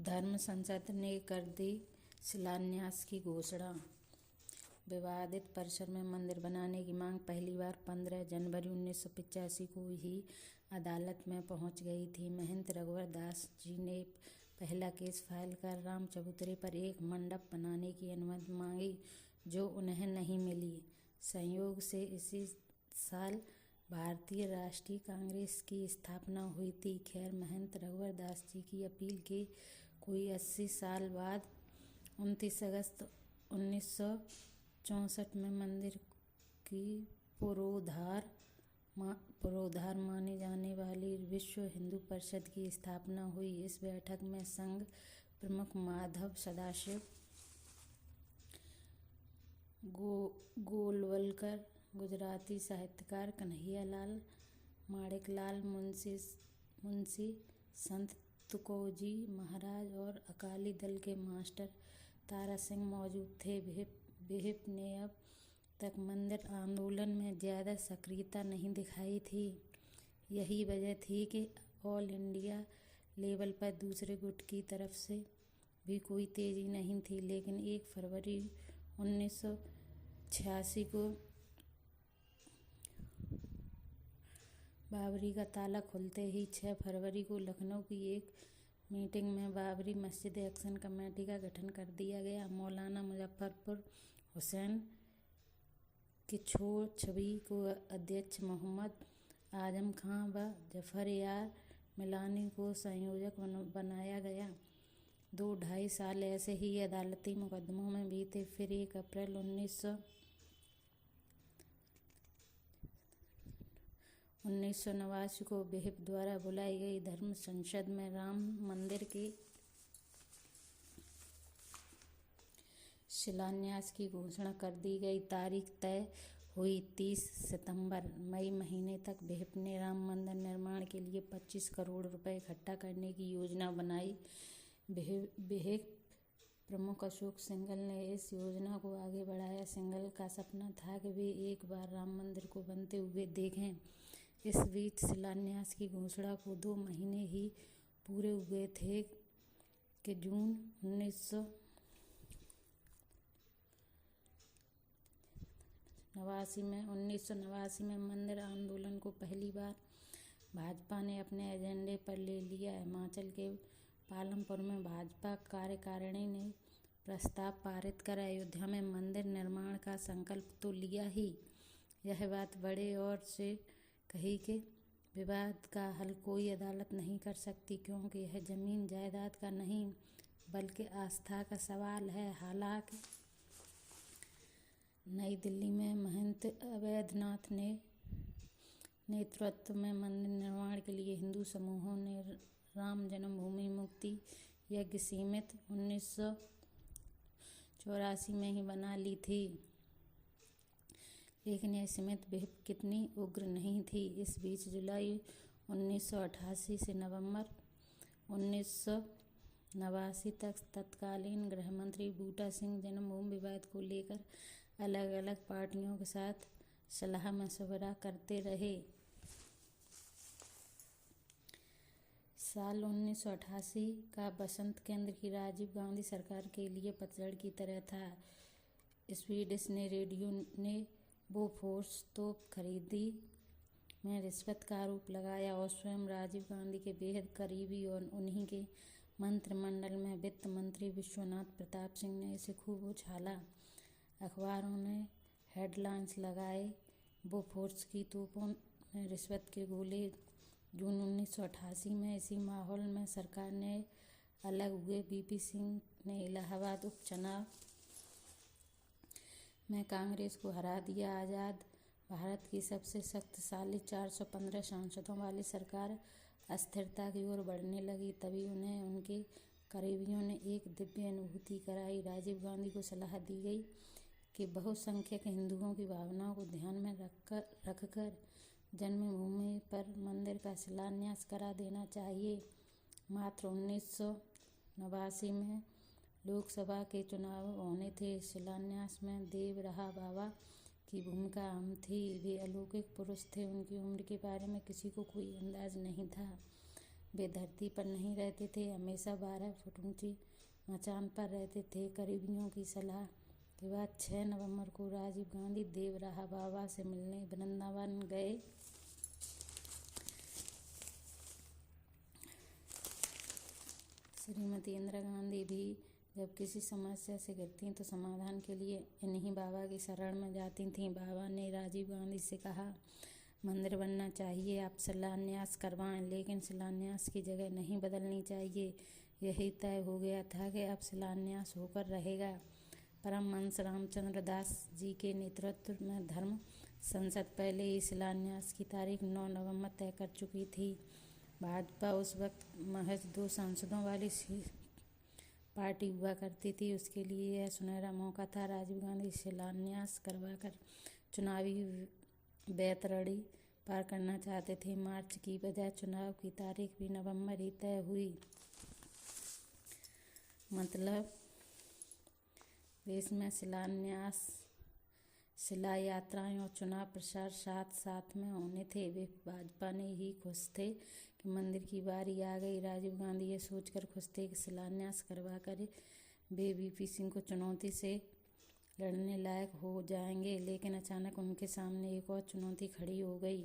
धर्म संसद ने कर दी शिलान्यास की घोषणा। विवादित परिसर में मंदिर बनाने की मांग पहली बार 15 जनवरी 1985 को ही अदालत में पहुंच गई थी। महंत रघुवर दास जी ने पहला केस फाइल कर राम चबूतरे पर एक मंडप बनाने की अनुमति मांगी, जो उन्हें नहीं मिली। संयोग से इसी साल भारतीय राष्ट्रीय कांग्रेस की स्थापना हुई थी। खैर, महंत रघुवर दास जी की अपील के कोई 80 साल बाद 29 अगस्त 1964 में मंदिर की पुरोधार माने जाने वाली विश्व हिंदू परिषद की स्थापना हुई। इस बैठक में संघ प्रमुख माधव सदाशिव गोलवलकर, गुजराती साहित्यकार कन्हैयालाल, माणिकलाल मुंशी, संत तुकोजी महाराज और अकाली दल के मास्टर तारा सिंह मौजूद थे। विहिप ने अब तक मंदिर आंदोलन में ज़्यादा सक्रियता नहीं दिखाई थी। यही वजह थी कि ऑल इंडिया लेवल पर दूसरे गुट की तरफ से भी कोई तेजी नहीं थी। लेकिन 1 फरवरी 1986 को बाबरी का ताला खुलते ही 6 फरवरी को लखनऊ की एक मीटिंग में बाबरी मस्जिद एक्शन कमेटी का गठन कर दिया गया। मौलाना मुजफ्फर हुसैन किचछवी को अध्यक्ष, मोहम्मद आजम खां व जफर यार मिलानी को संयोजक बनाया गया। 2-2.5 साल ऐसे ही अदालती मुकदमों में बीते। फिर 1 अप्रैल 1989 को विहिप द्वारा बुलाई गई धर्म संसद में राम मंदिर के शिलान्यास की घोषणा कर दी गई। तारीख तय हुई 30 सितंबर। मई महीने तक विहिप ने राम मंदिर निर्माण के लिए 25 करोड़ रुपए इकट्ठा करने की योजना बनाई। विहिप प्रमुख अशोक सिंघल ने इस योजना को आगे बढ़ाया। सिंघल का सपना था कि वे एक बार राम मंदिर को बनते हुए देखें। इस बीच शिलान्यास की घोषणा को 2 महीने ही पूरे हुए थे कि जून 1989 में मंदिर आंदोलन को पहली बार भाजपा ने अपने एजेंडे पर ले लिया। हिमाचल के पालमपुर में भाजपा कार्यकारिणी ने प्रस्ताव पारित कर अयोध्या में मंदिर निर्माण का संकल्प तो लिया ही, यह बात बड़े और से कही कि विवाद का हल कोई अदालत नहीं कर सकती, क्योंकि यह जमीन जायदाद का नहीं बल्कि आस्था का सवाल है। हालांकि नई दिल्ली में महंत अवैधनाथ ने नेतृत्व में मंदिर निर्माण के लिए हिंदू समूहों ने राम जन्मभूमि मुक्ति यज्ञ समिति 1984 में ही बना ली थी। लेकिन यह समिति विहिप कितनी उग्र नहीं थी। इस बीच जुलाई 1988 से नवंबर 1989 तक तत्कालीन गृह मंत्री बूटा सिंह जन्मभूमि विवाद को लेकर अलग अलग पार्टियों के साथ सलाह मशवरा करते रहे। साल 1988 का बसंत केंद्र की राजीव गांधी सरकार के लिए पतझड़ की तरह था। स्वीडिश ने रेडियो ने बोफोर्स तोप खरीदी में रिश्वत का आरोप लगाया और स्वयं राजीव गांधी के बेहद करीबी और उन्हीं के मंत्रिमंडल में वित्त मंत्री विश्वनाथ प्रताप सिंह ने इसे खूब उछाला। अखबारों ने हेडलाइंस लगाए, बोफोर्स की तोपों में रिश्वत के गोले। जून 1988 में इसी माहौल में सरकार ने अलग हुए वीपी सिंह ने इलाहाबाद उपचुनाव में कांग्रेस को हरा दिया। आज़ाद भारत की सबसे शक्तिशाली 415 सांसदों वाली सरकार अस्थिरता की ओर बढ़ने लगी। तभी उन्हें उनके करीबियों ने एक दिव्य अनुभूति कराई। राजीव गांधी को सलाह दी गई कि बहुसंख्यक हिंदुओं की भावनाओं को ध्यान में रखकर जन्मभूमि पर मंदिर का शिलान्यास करा देना चाहिए। मात्र 1989 में लोकसभा के चुनाव होने थे। शिलान्यास में देव रहा बाबा की भूमिका अहम थी। वे अलौकिक पुरुष थे। उनकी उम्र के बारे में किसी को कोई अंदाज नहीं था। वे धरती पर नहीं रहते थे, हमेशा 12 फुट ऊंची मचान पर रहते थे। करीबियों की सलाह के बाद 6 नवंबर को राजीव गांधी देवराहा बाबा से मिलने वृंदावन गए। श्रीमती इंदिरा गांधी भी जब किसी समस्या से घिरती तो समाधान के लिए इन्हीं बाबा की शरण में जाती थीं। बाबा ने राजीव गांधी से कहा, मंदिर बनना चाहिए, आप शिलान्यास करवाएं, लेकिन शिलान्यास की जगह नहीं बदलनी चाहिए। यही तय हो गया था कि अब शिलान्यास होकर रहेगा। परमहंस रामचंद्र दास जी के नेतृत्व में धर्म संसद पहले ही शिलान्यास की तारीख 9 नवंबर तय कर चुकी थी। भाजपा उस वक्त महज 2 सांसदों वाली पार्टी हुआ करती थी। उसके लिए यह सुनहरा मौका था। राजीव गांधी शिलान्यास करवाकर चुनावी बैतरणी पार करना चाहते थे। मार्च की बजाय चुनाव की तारीख भी नवंबर ही तय हुई। मतलब देश में शिलान्यास, शिला यात्राएं और चुनाव प्रचार साथ साथ में होने थे। वे भाजपा ने ही खुश थे कि मंदिर की बारी आ गई। राजीव गांधी ये सोचकर खुश थे कि शिलान्यास करवा कर वे वीपी सिंह को चुनौती से लड़ने लायक हो जाएंगे, लेकिन अचानक उनके सामने एक और चुनौती खड़ी हो गई।